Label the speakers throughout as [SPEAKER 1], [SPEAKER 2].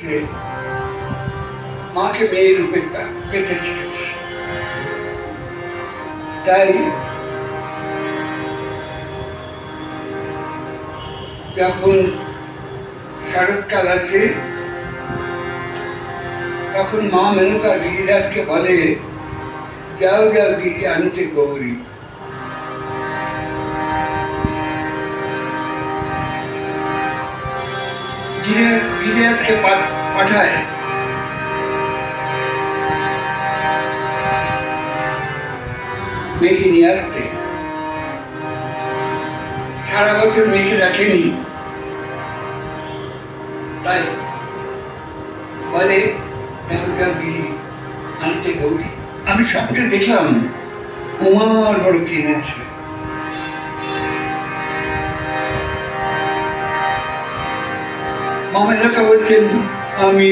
[SPEAKER 1] যে মাকে মেয়ে রূপে পেতে শিখেছে। তাই যখন শরৎকাল আসে তখন মা মেনকা গিরিরাজকে বলে, যাও যাও দিদি আনতে গৌরী। গিরিরাজকে পাঠায় মেয়েকে নিয়ে আসতে। সারা বছর মেয়েকে রাখেনি, তাই বলে গিরি আনতে গৌরী। আমি স্বপ্নে দেখলাম উমার বড় কিনেছে। মামেরা বলছেন, আমি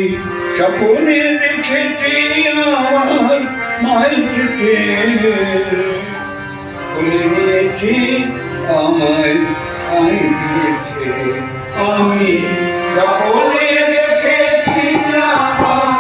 [SPEAKER 1] স্বপ্নে দেখেছি আমার মাইকে বলে নিয়েছি আমায় আই দিয়েছে। আমি স্বপ্নে দেখেছি আমার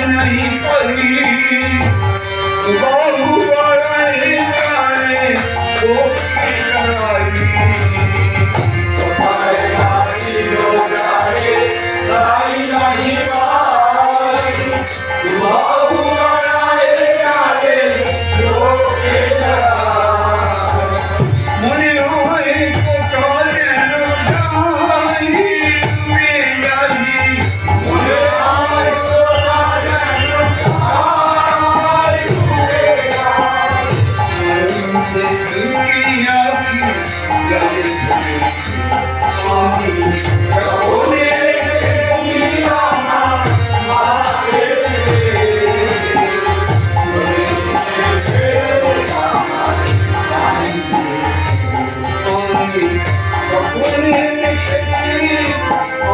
[SPEAKER 1] नहीं पड़ी बाबू बड़ाई जाने वो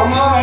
[SPEAKER 1] আমার